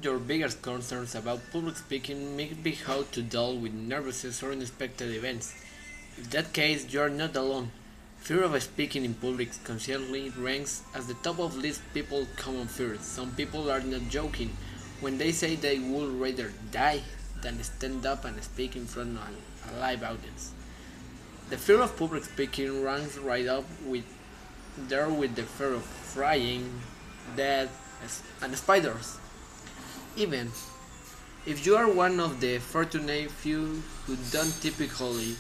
of your biggest concerns about public speaking may be how to deal with nervousness or unexpected events. In that case, you are not alone. Fear of speaking in public consistently ranks as the top of list people's common fears. Some people are not joking when they say they would rather die than stand up and speak in front of a live audience. The fear of public speaking ranks right up with the fear of flying, death, and spiders. Even if you are one of the fortunate few who don't typically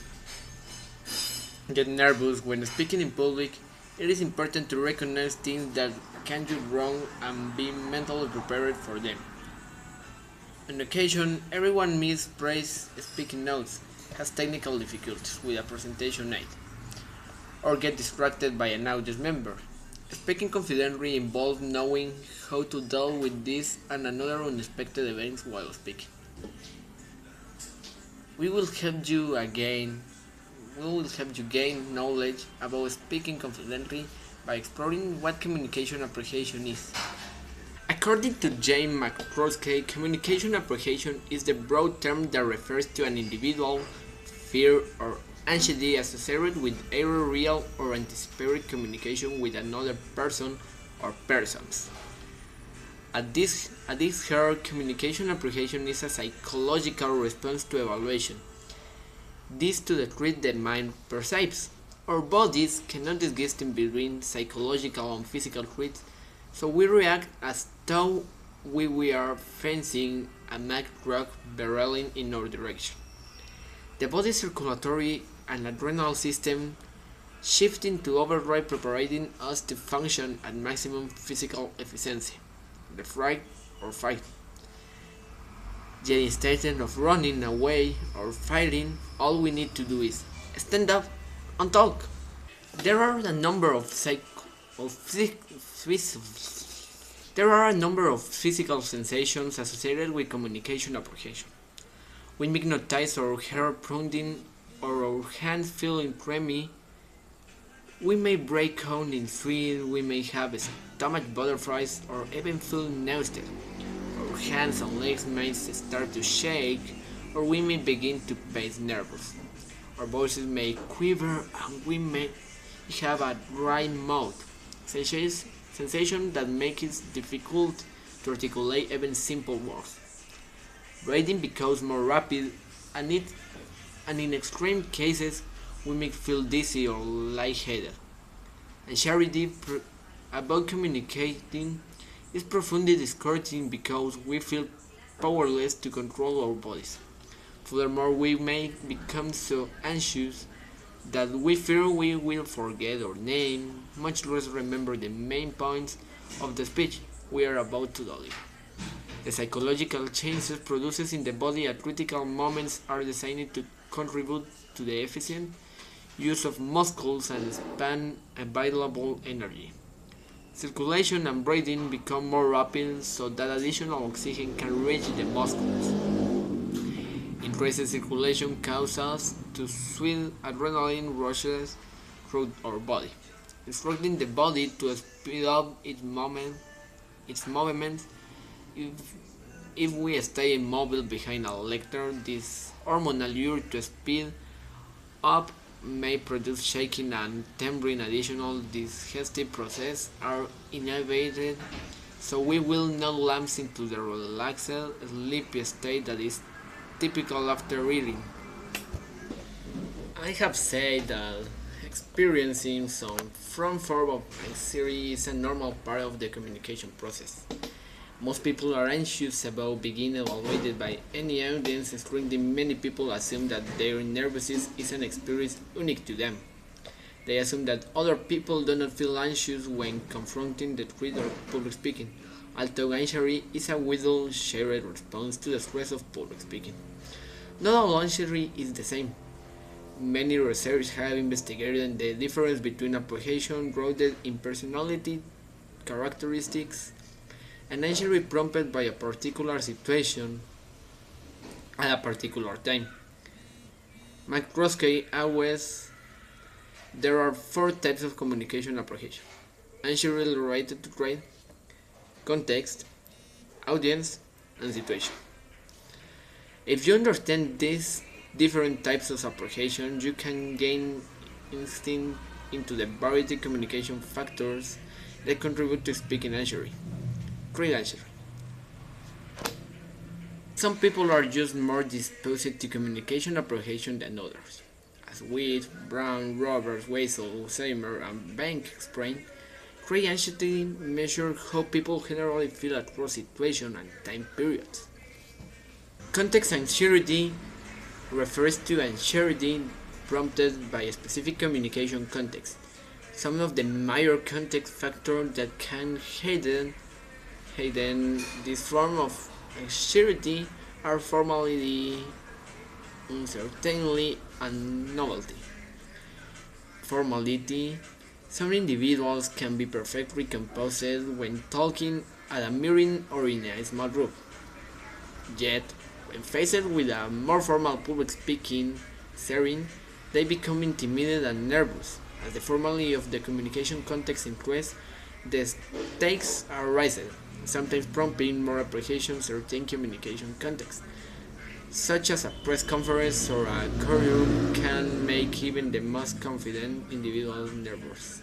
get nervous when speaking in public, it is important to recognize things that can go wrong and be mentally prepared for them. On occasion, everyone misplaces speaking notes, has technical difficulties with a presentation aid, or get distracted by an audience member. Speaking confidently involves knowing how to deal with this and another unexpected events while speaking. We will help you again we will help you gain knowledge about speaking confidently by exploring what communication appreciation is. According to James McCloskey, communication appreciation is the broad term that refers to an individual fear or anxiety associated with either real or anticipated communication with another person or persons. At this heart, communication appreciation is a psychological response to evaluation. This to the threat the mind perceives. Our bodies cannot distinguish between psychological and physical threats, so we react as though we are facing a Mack truck barreling in our direction. The body's circulatory and adrenal system shifting to overdrive, preparing us to function at maximum physical efficiency, the fright or fight. Yet instead of running away or fighting, all we need to do is stand up and talk. There are a number of there are a number of physical sensations associated with communication apprehension. We may notice our hair pounding or our hands feeling clammy. We may break out in sweat, we may have stomach butterflies or even feel nauseous. Our hands and legs may start to shake or we may begin to pace nervous. Our voices may quiver and we may have a dry mouth, sensation that makes it difficult to articulate even simple words. Breathing becomes more rapid and in extreme cases we may feel dizzy or lightheaded. Anxiety about communicating is profoundly discouraging because we feel powerless to control our bodies. Furthermore, we may become so anxious that we fear we will forget our name, much less remember the main points of the speech we are about to deliver. The psychological changes produced in the body at critical moments are designed to contribute to the efficient use of muscles and expand available energy. Circulation and breathing become more rapid so that additional oxygen can reach the muscles. Increased circulation causes us to sweat adrenaline rushes through our body, instructing the body to speed up its movements. If, if we stay immobile behind a lectern, this hormonal urge to speed up may produce shaking and trembling. Additional digestive processes are inhibited, so we will not lapse into the relaxed, sleepy state that is typical after eating. I have said that experiencing some form of anxiety is a normal part of the communication process. Most people are anxious about being evaluated by any audience, including many people assume that their nervousness is an experience unique to them. They assume that other people do not feel anxious when confronting the threat of public speaking, although anxiety is a widely shared response to the stress of public speaking. Not all anxiety is the same. Many researchers have investigated the difference between apprehension rooted in personality characteristics and anxiety prompted by a particular situation at a particular time. McCloskey always there are four types of communication apprehension: anxiety related to trade, context, audience, and situation. If you understand these different types of apprehension, you can gain insight into the variety communication factors that contribute to speaking anxiety. Read anxiety. Some people are just more disposed to communication apprehension than others. As Witt, Brown, Roberts, Weisel, Seymour, and Bank explained, Cray anxiety measures how people generally feel across situations and time periods. Context anxiety refers to anxiety prompted by a specific communication context. Some of the major context factors that can heighten this form of anxiety are formality, uncertainty, and novelty. Formality. Some individuals can be perfectly composed when talking at a meeting or in a small group. Yet, when faced with a more formal public speaking setting, they become intimidated and nervous. As the formality of the communication context increases, the stakes are raised, sometimes prompting more apprehension in certain communication contexts, such as a press conference or a courtroom, can make even the most confident individual nervous.